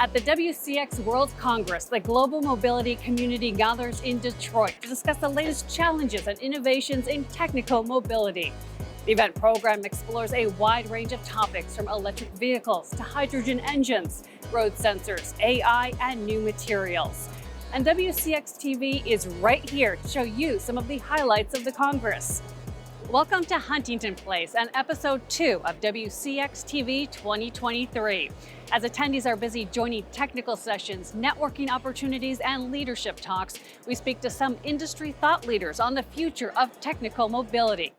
At the WCX World Congress, the global mobility community gathers in Detroit to discuss the latest challenges and innovations in technical mobility. The event program explores a wide range of topics from electric vehicles to hydrogen engines, road sensors, AI, and new materials. And WCX TV is right here to show you some of the highlights of the Congress. Welcome to Huntington Place and episode 2 of WCX TV 2023. As attendees are busy joining technical sessions, networking opportunities, and leadership talks, we speak to some industry thought leaders on the future of technical mobility.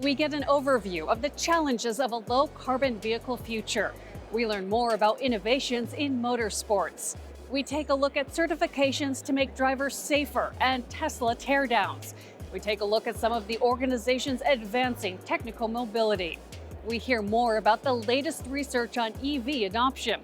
We get an overview of the challenges of a low-carbon vehicle future. We learn more about innovations in motorsports. We take a look at certifications to make drivers safer and Tesla teardowns. We take a look at some of the organizations advancing technical mobility. We hear more about the latest research on EV adoption.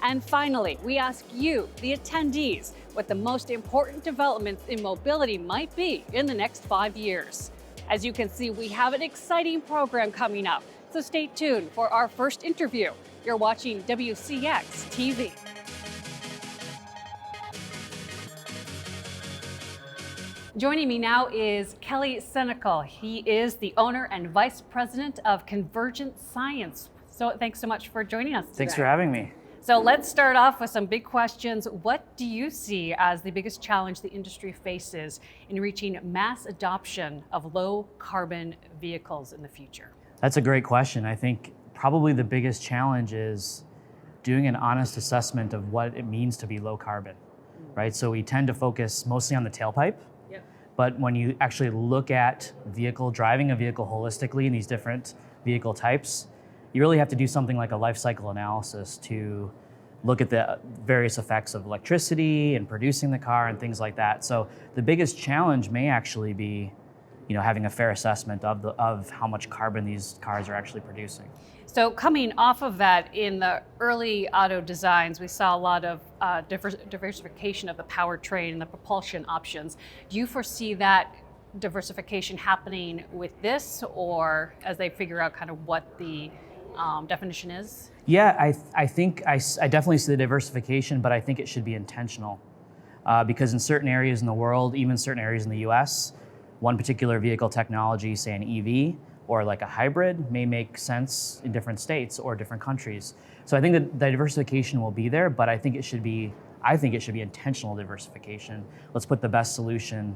And finally, we ask you, the attendees, what the most important developments in mobility might be in the next 5 years. As you can see, we have an exciting program coming up, so stay tuned for our first interview. You're watching WCX TV. Joining me now is Kelly Senecal. He is the owner and vice president of Convergent Science. So thanks so much for joining us today. Thanks for having me. So let's start off with some big questions. What do you see as the biggest challenge the industry faces in reaching mass adoption of low carbon vehicles in the future? That's a great question. I think probably the biggest challenge is doing an honest assessment of what it means to be low carbon, right? So we tend to focus mostly on the tailpipe. But when you actually look at driving a vehicle holistically in these different vehicle types, you really have to do something like a life cycle analysis to look at the various effects of electricity and producing the car and things like that. So the biggest challenge may actually be, having a fair assessment of how much carbon these cars are actually producing. So coming off of that, in the early auto designs, we saw a lot of diversification of the powertrain and the propulsion options. Do you foresee that diversification happening with this, or as they figure out kind of what the definition is? Yeah, I think I definitely see the diversification, but I think it should be intentional. Because in certain areas in the world, even certain areas in the US, one particular vehicle technology, say an EV, or like a hybrid, may make sense in different states or different countries. So I think that the diversification will be there, but I think it should be intentional diversification. Let's put the best solution,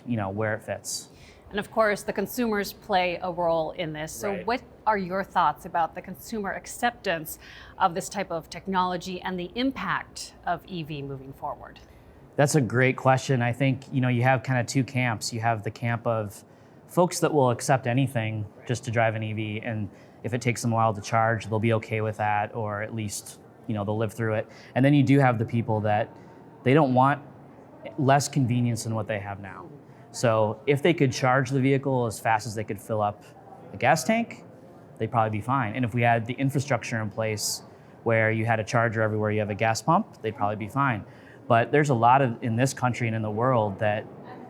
where it fits. And of course, the consumers play a role in this. So Right. What are your thoughts about the consumer acceptance of this type of technology and the impact of EV moving forward? That's a great question. I think, you have kind of two camps. You have the camp of folks that will accept anything just to drive an EV, and if it takes them a while to charge, they'll be okay with that, or at least, they'll live through it. And then you do have the people that they don't want less convenience than what they have now. So if they could charge the vehicle as fast as they could fill up a gas tank, they'd probably be fine. And if we had the infrastructure in place where you had a charger everywhere you have a gas pump, they'd probably be fine. But there's a lot in this country and in the world that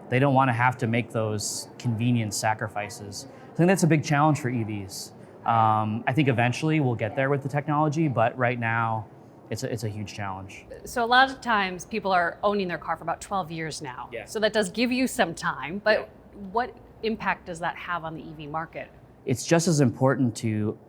they don't want to have to make those convenience sacrifices. I think that's a big challenge for EVs. I think eventually we'll get there with the technology, but right now it's a huge challenge. So a lot of times people are owning their car for about 12 years now. Yeah. So that does give you some time, but what impact does that have on the EV market? It's just as important to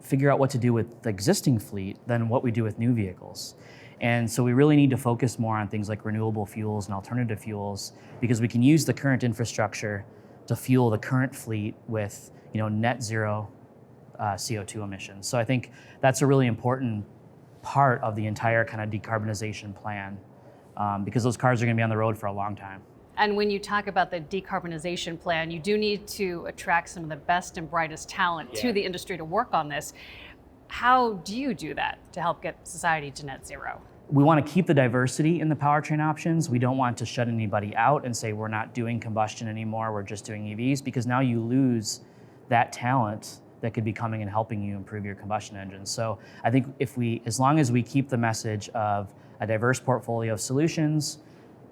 figure out what to do with the existing fleet than what we do with new vehicles. And so we really need to focus more on things like renewable fuels and alternative fuels, because we can use the current infrastructure to fuel the current fleet with net zero CO2 emissions. So I think that's a really important part of the entire kind of decarbonization plan, because those cars are going to be on the road for a long time. And when you talk about the decarbonization plan, you do need to attract some of the best and brightest talent to the industry to work on this. How do you do that to help get society to net zero? We want to keep the diversity in the powertrain options. We don't want to shut anybody out and say we're not doing combustion anymore, we're just doing EVs, because now you lose that talent that could be coming and helping you improve your combustion engines. So I think as long as we keep the message of a diverse portfolio of solutions,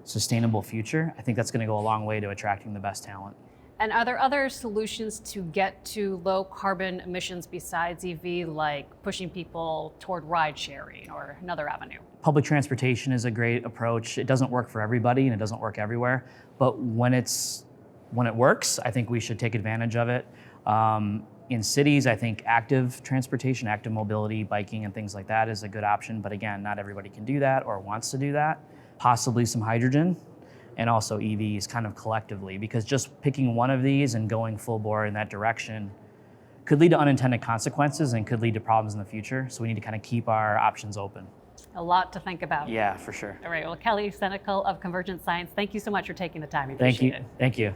sustainable future, I think that's going to go a long way to attracting the best talent. And are there other solutions to get to low carbon emissions besides EV, like pushing people toward ride sharing or another avenue? Public transportation is a great approach. It doesn't work for everybody and it doesn't work everywhere, but when it works, I think we should take advantage of it. In cities, I think active transportation, active mobility, biking and things like that is a good option, but again, not everybody can do that or wants to do that. Possibly some hydrogen and also EVs kind of collectively, because just picking one of these and going full bore in that direction could lead to unintended consequences and could lead to problems in the future. So we need to kind of keep our options open. A lot to think about. Yeah, for sure. All right, well, Kelly Senecal of Convergent Science, thank you so much for taking the time. Appreciate it. Thank you.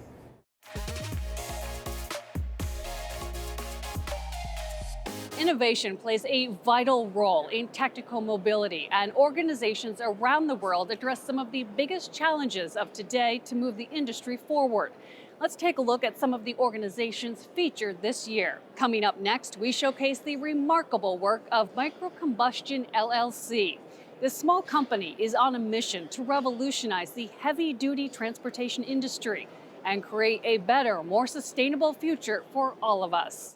Innovation plays a vital role in technical mobility, and organizations around the world address some of the biggest challenges of today to move the industry forward. Let's take a look at some of the organizations featured this year. Coming up next, we showcase the remarkable work of Micro-Combustion LLC. This small company is on a mission to revolutionize the heavy-duty transportation industry and create a better, more sustainable future for all of us.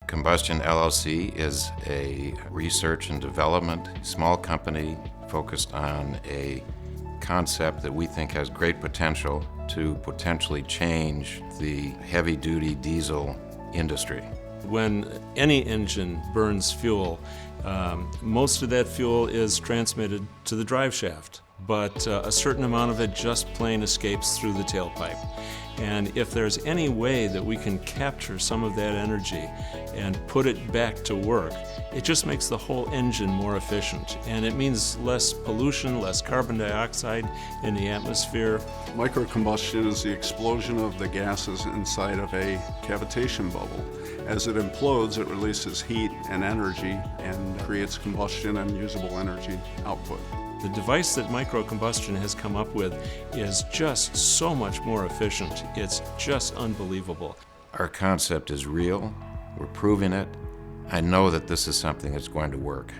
Combustion LLC is a research and development small company focused on a concept that we think has great potential to potentially change the heavy-duty diesel industry. When any engine burns fuel, most of that fuel is transmitted to the drive shaft, but a certain amount of it just plain escapes through the tailpipe. And if there's any way that we can capture some of that energy and put it back to work, it just makes the whole engine more efficient. And it means less pollution, less carbon dioxide in the atmosphere. Micro-combustion is the explosion of the gases inside of a cavitation bubble. As it implodes, it releases heat and energy and creates combustion and usable energy output. The device that Micro-Combustion has come up with is just so much more efficient. It's just unbelievable. Our concept is real. We're proving it. I know that this is something that's going to work.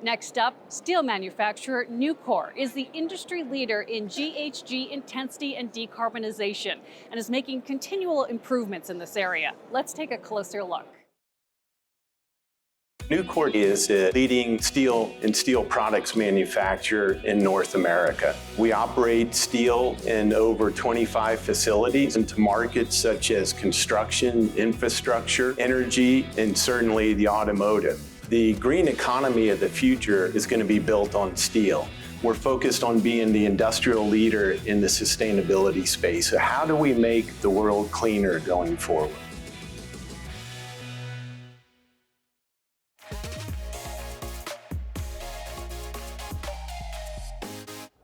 Next up, steel manufacturer Nucor is the industry leader in GHG intensity and decarbonization and is making continual improvements in this area. Let's take a closer look. Nucor is a leading steel and steel products manufacturer in North America. We operate steel in over 25 facilities into markets such as construction, infrastructure, energy, and certainly the automotive. The green economy of the future is going to be built on steel. We're focused on being the industrial leader in the sustainability space. So how do we make the world cleaner going forward?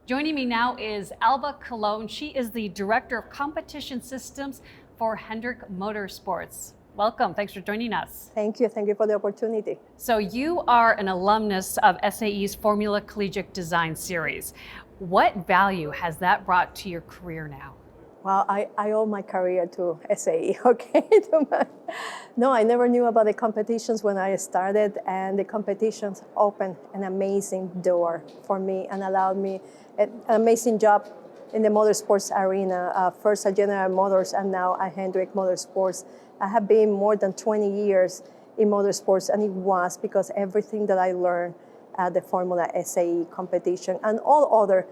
Joining me now is Alba Colon. She is the Director of Competition Systems for Hendrick Motorsports. Welcome, thanks for joining us. Thank you for the opportunity. So you are an alumnus of SAE's Formula Collegiate Design Series. What value has that brought to your career now? Well, I owe my career to SAE, okay? No, I never knew about the competitions when I started, and the competitions opened an amazing door for me and allowed me an amazing job in the motorsports arena, first at General Motors and now at Hendrick Motorsports. I have been more than 20 years in motorsports, and it was because everything that I learned at the Formula SAE competition and all other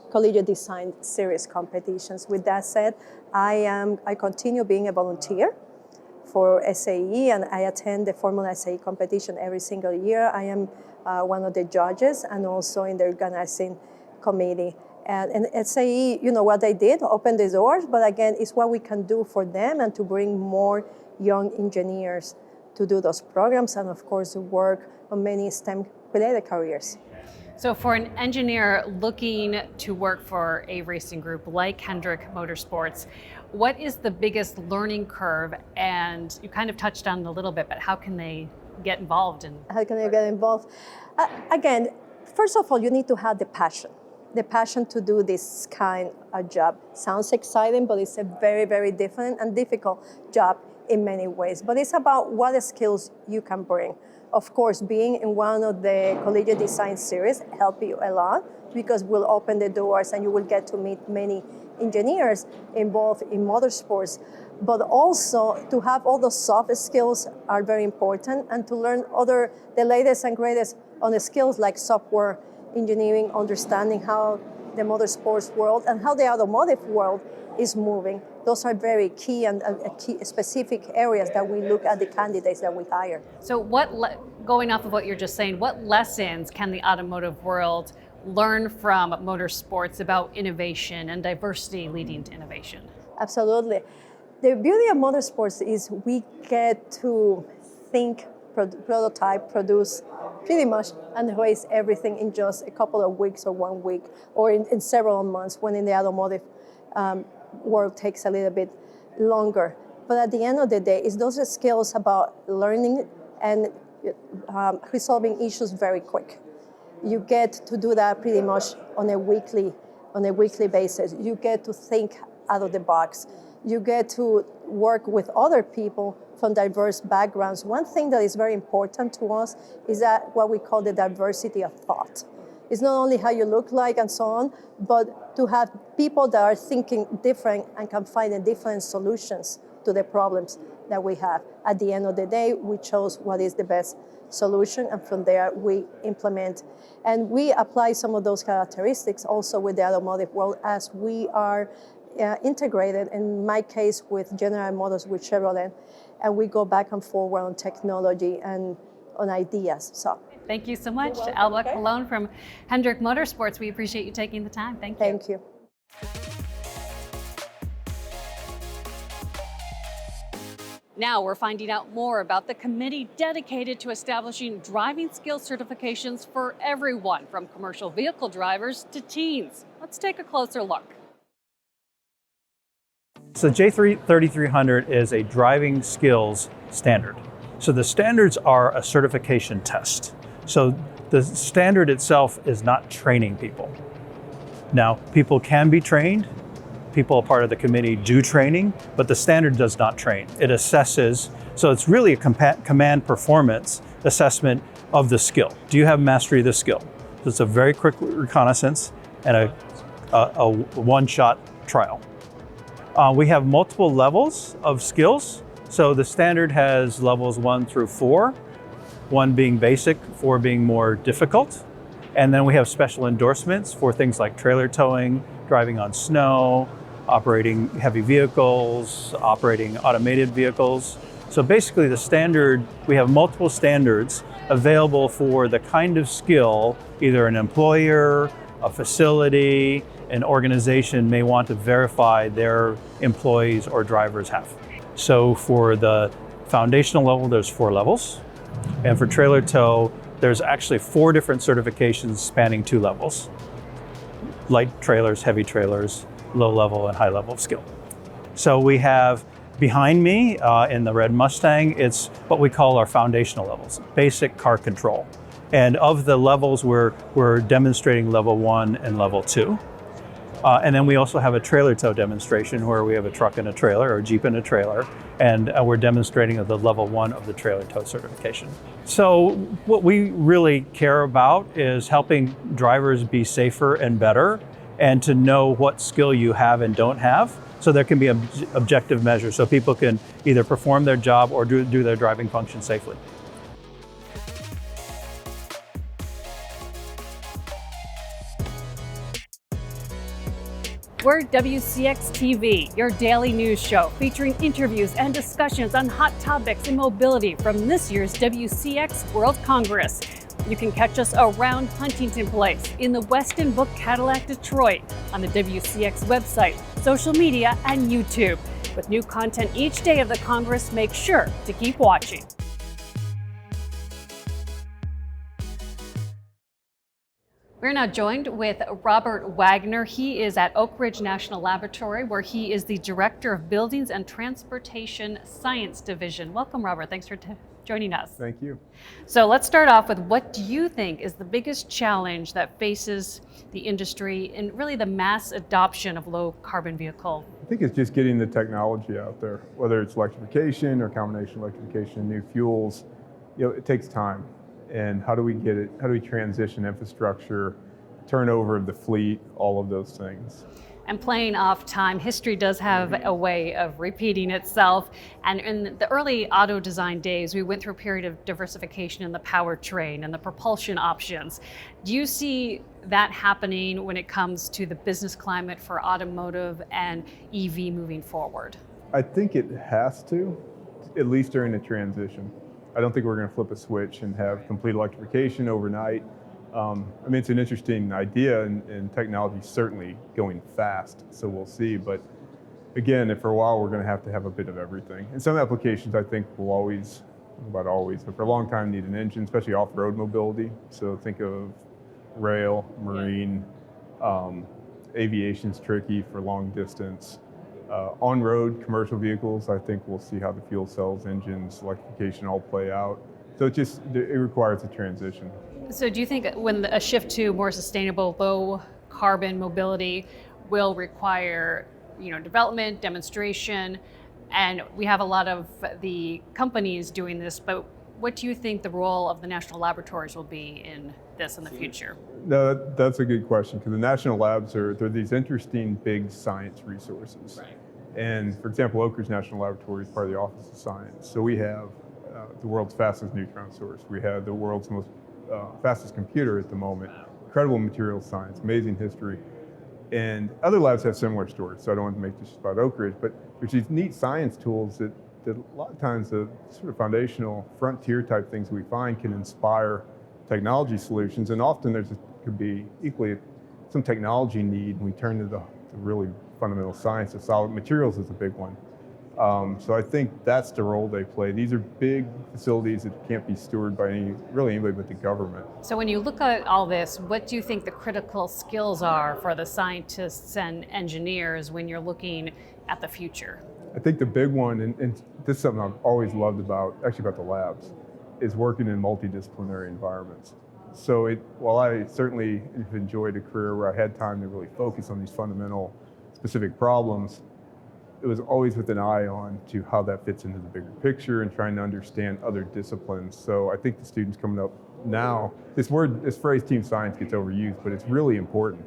collegiate design series competitions. With that said, I continue being a volunteer for SAE, and I attend the Formula SAE competition every single year. I am one of the judges and also in the organizing committee. And SAE, you know what they did, open the doors, but again, it's what we can do for them and to bring more young engineers to do those programs and of course work on many STEM-related careers. So for an engineer looking to work for a racing group like Hendrick Motorsports, what is the biggest learning curve? And you kind of touched on it a little bit, but how can they get involved? How can they get involved? Again, first of all, you need to have the passion. the passion to do this kind of job. Sounds exciting, but it's a very, very different and difficult job in many ways. But it's about what skills you can bring. Of course, being in one of the collegiate design series help you a lot because we'll open the doors and you will get to meet many engineers involved in motorsports. But also to have all those soft skills are very important, and to learn the latest and greatest on the skills like software engineering, understanding how the motorsports world and how the automotive world is moving. Those are very key and key specific areas that we look at the candidates that we hire. So going off of what you're just saying, what lessons can the automotive world learn from motorsports about innovation and diversity leading to innovation? Absolutely. The beauty of motorsports is we get to think, prototype, produce pretty much and raise everything in just a couple of weeks or 1 week or in several months, when in the automotive world takes a little bit longer. But at the end of the day, it's those skills about learning and resolving issues very quick. You get to do that pretty much on a weekly basis. You get to think out of the box. You get to work with other people from diverse backgrounds. One thing that is very important to us is that what we call the diversity of thought. It's not only how you look like and so on, but to have people that are thinking different and can find different solutions to the problems that we have. At the end of the day, we chose what is the best solution, and from there we implement. And we apply some of those characteristics also with the automotive world as we are integrated, in my case with General Motors, with Chevrolet, and we go back and forward on technology and on ideas. So thank you so much, Alba Colon from Hendrick Motorsports. We appreciate you taking the time. Thank you. Thank you. Now we're finding out more about the committee dedicated to establishing driving skill certifications for everyone, from commercial vehicle drivers to teens. Let's take a closer look. So J3300 is a driving skills standard. So the standards are a certification test. So the standard itself is not training people. Now, people can be trained. People, a part of the committee, do training, but the standard does not train. It assesses, so it's really a command performance assessment of the skill. Do you have mastery of the skill? So it's a very quick reconnaissance and a one-shot trial. We have multiple levels of skills. So the standard has levels 1 through 4, 1 being basic, 4 being more difficult. And then we have special endorsements for things like trailer towing, driving on snow, operating heavy vehicles, operating automated vehicles. So basically the standard, we have multiple standards available for the kind of skill either an employer, a facility, an organization may want to verify their employees or drivers have. So for the foundational level, there's 4 levels. And for trailer tow, there's actually 4 different certifications spanning 2 levels. Light trailers, heavy trailers, low level and high level of skill. So we have behind me in the red Mustang, it's what we call our foundational levels, basic car control. And of the levels, we're demonstrating level 1 and level 2. And then we also have a trailer tow demonstration where we have a truck and a trailer, or a Jeep and a trailer, and we're demonstrating the level 1 of the trailer tow certification. So what we really care about is helping drivers be safer and better, and to know what skill you have and don't have, so there can be objective measures so people can either perform their job or do their driving function safely. We're WCX TV, your daily news show featuring interviews and discussions on hot topics in mobility from this year's WCX World Congress. You can catch us around Huntington Place, in the Weston Book Cadillac Detroit, on the WCX website, social media, and YouTube. With new content each day of the Congress, make sure to keep watching. We're now joined with Robert Wagner. He is at Oak Ridge National Laboratory, where he is the Director of Buildings and Transportation Science Division. Welcome, Robert. Thanks for joining us. Thank you. So let's start off with, what do you think is the biggest challenge that faces the industry and really the mass adoption of low carbon vehicle? I think it's just getting the technology out there, whether it's electrification or combination electrification, new fuels. It takes time. And how do we get it? How do we transition infrastructure, turnover of the fleet, all of those things? And playing off time, history does have a way of repeating itself. And in the early auto design days, we went through a period of diversification in the powertrain and the propulsion options. Do you see that happening when it comes to the business climate for automotive and EV moving forward? I think it has to, at least during the transition. I don't think we're going to flip a switch and have complete electrification overnight. It's an interesting idea, and technology is certainly going fast, so we'll see. But again, for a while, we're going to have a bit of everything. And some applications, I think, will always, not always, but for a long time, need an engine, especially off-road mobility. So think of rail, marine, aviation's tricky for long distance. On-road commercial vehicles, I think we'll see how the fuel cells, engines, electrification all play out. So it requires a transition. So do you think when a shift to more sustainable, low carbon mobility will require, development, demonstration, and we have a lot of the companies doing this, but what do you think the role of the national laboratories will be in this in the future? No, that's a good question, because the national labs they're these interesting big science resources. Right. And for example, Oak Ridge National Laboratory is part of the Office of Science. So we have the world's fastest neutron source. We have the world's most fastest computer at the moment. Incredible materials science, amazing history. And other labs have similar stories, so I don't want to make this about Oak Ridge, but there's these neat science tools that a lot of times the sort of foundational frontier type things we find can inspire technology solutions, and often could be equally some technology need, and we turn to the really fundamental science to solve it. Materials is a big one. So I think that's the role they play. These are big facilities that can't be stewarded by anybody but the government. So when you look at all this, what do you think the critical skills are for the scientists and engineers when you're looking at the future? I think the big one, and this is something I've always loved about the labs, is working in multidisciplinary environments. So while I certainly have enjoyed a career where I had time to really focus on these fundamental specific problems, it was always with an eye on to how that fits into the bigger picture and trying to understand other disciplines. So I think the students coming up now, this phrase team science gets overused, but it's really important.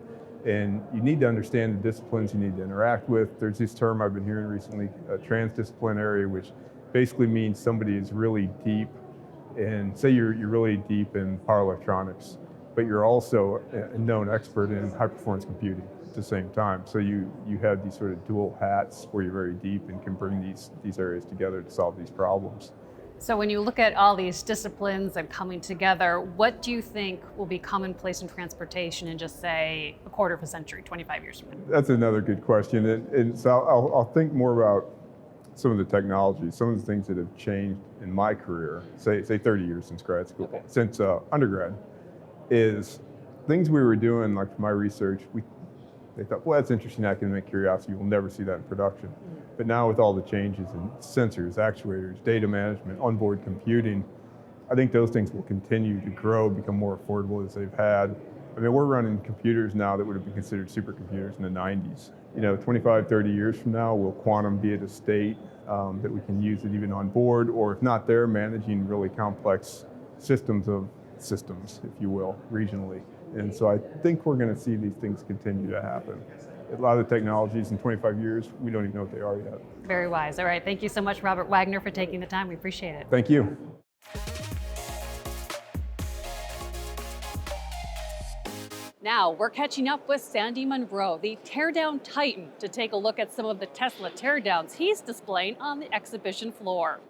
And you need to understand the disciplines you need to interact with. There's this term I've been hearing recently, transdisciplinary, which basically means somebody is really deep. And say you're really deep in power electronics, but you're also a known expert in high performance computing at the same time. So you have these sort of dual hats where you're very deep and can bring these areas together to solve these problems. So when you look at all these disciplines and coming together, what do you think will be commonplace in transportation in just say a quarter of a century, 25 years from now? That's another good question. And so I'll think more about some of the technologies, some of the things that have changed in my career, say 30 years since grad school, since undergrad, is things we were doing, like for my research, they thought, well, that's interesting academic curiosity, we'll never see that in production. But now with all the changes in sensors, actuators, data management, onboard computing, I think those things will continue to grow, become more affordable as they've had. I mean, we're running computers now that would have been considered supercomputers in the 90s. 25, 30 years from now, will quantum be at a state that we can use it even on board, or if not there, managing really complex systems, if you will, regionally. And so I think we're going to see these things continue to happen. A lot of the technologies in 25 years, we don't even know what they are yet. Very wise. All right. Thank you so much, Robert Wagner, for taking the time. We appreciate it. Thank you. Now we're catching up with Sandy Munro, the teardown titan, to take a look at some of the Tesla teardowns he's displaying on the exhibition floor.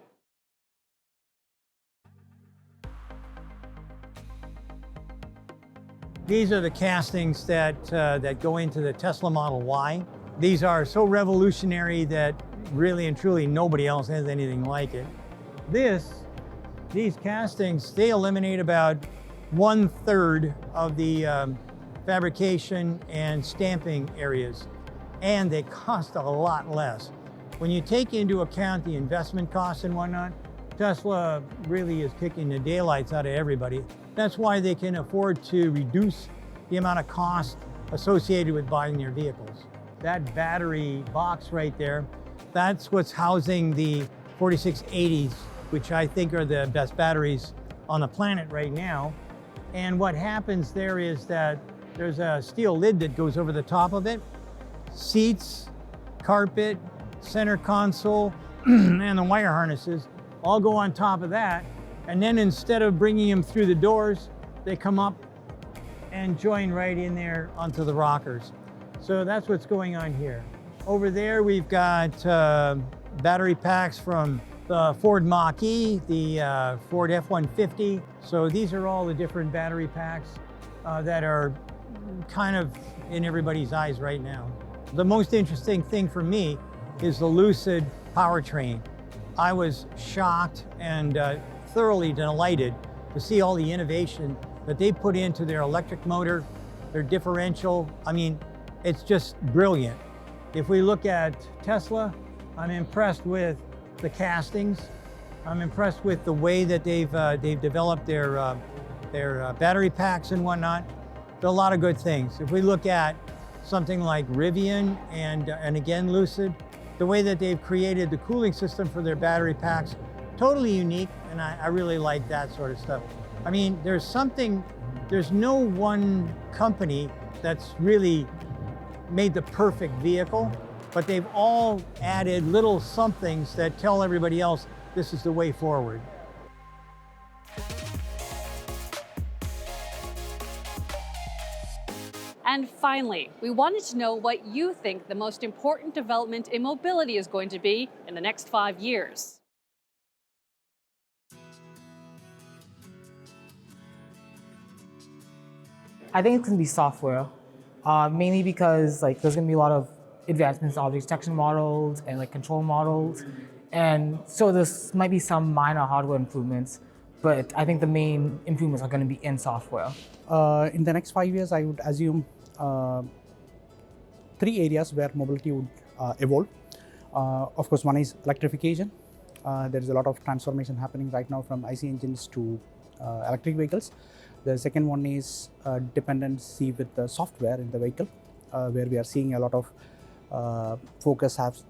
These are the castings that go into the Tesla Model Y. These are so revolutionary that really and truly nobody else has anything like it. These castings, they eliminate about 1/3 of the fabrication and stamping areas, and they cost a lot less. When you take into account the investment costs and whatnot, Tesla really is kicking the daylights out of everybody. That's why they can afford to reduce the amount of cost associated with buying their vehicles. That battery box right there, that's what's housing the 4680s, which I think are the best batteries on the planet right now. And what happens there is that there's a steel lid that goes over the top of it. Seats, carpet, center console, and the wire harnesses all go on top of that. And then instead of bringing them through the doors, they come up and join right in there onto the rockers. So that's what's going on here. Over there, we've got battery packs from the Ford Mach-E, the Ford F-150. So these are all the different battery packs that are kind of in everybody's eyes right now. The most interesting thing for me is the Lucid powertrain. I was shocked and thoroughly delighted to see all the innovation that they put into their electric motor, their differential. I mean, it's just brilliant. If we look at Tesla, I'm impressed with the castings. I'm impressed with the way that they've developed their battery packs and whatnot. There are a lot of good things. If we look at something like Rivian and again Lucid, the way that they've created the cooling system for their battery packs, totally unique, and I really like that sort of stuff. I mean, there's no one company that's really made the perfect vehicle, but they've all added little somethings that tell everybody else this is the way forward. And finally, we wanted to know what you think the most important development in mobility is going to be in the next 5 years. I think it's going to be software, mainly because there's going to be a lot of advancements in object detection models and control models, and so there might be some minor hardware improvements, but I think the main improvements are going to be in software. In the next 5 years, I would assume 3 areas where mobility would evolve. Of course, one is electrification. There is a lot of transformation happening right now from IC engines to electric vehicles. The second one is dependency with the software in the vehicle, where we are seeing a lot of focus has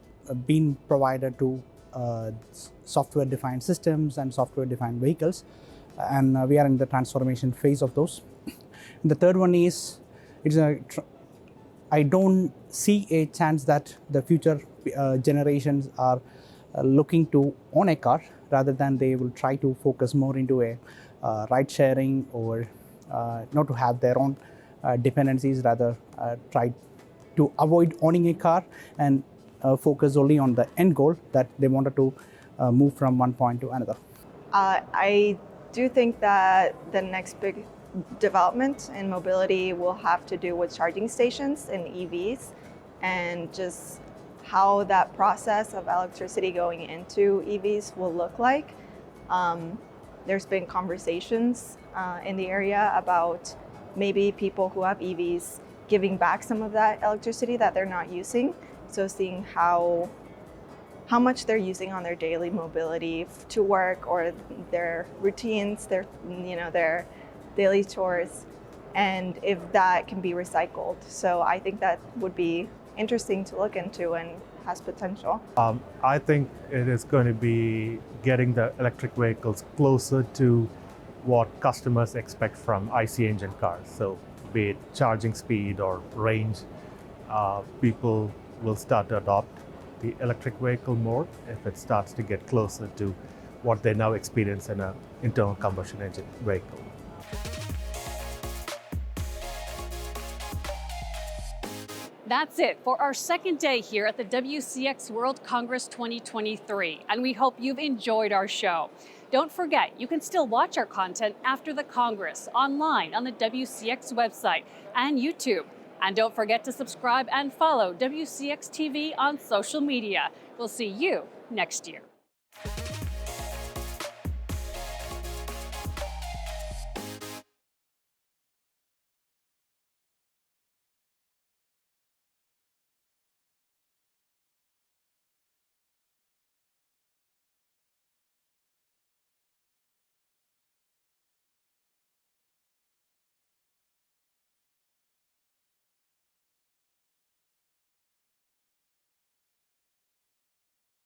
been provided to software-defined systems and software-defined vehicles, and we are in the transformation phase of those. And the third one is, I don't see a chance that the future generations are looking to own a car, rather than they will try to focus more into a ride sharing, or not to have their own dependencies, rather try to avoid owning a car and focus only on the end goal that they wanted to move from one point to another. I do think that the next big development in mobility will have to do with charging stations and EVs, and just how that process of electricity going into EVs will look like. There's been conversations in the area about maybe people who have EVs giving back some of that electricity that they're not using. So seeing how much they're using on their daily mobility to work, or their routines, their daily chores, and if that can be recycled. So I think that would be interesting to look into and has potential. I think it is going to be getting the electric vehicles closer to what customers expect from IC engine cars. So be it charging speed or range, people will start to adopt the electric vehicle more if it starts to get closer to what they now experience in an internal combustion engine vehicle. That's it for our second day here at the WCX World Congress 2023, and we hope you've enjoyed our show. Don't forget, you can still watch our content after the Congress online on the WCX website and YouTube. And don't forget to subscribe and follow WCX TV on social media. We'll see you next year.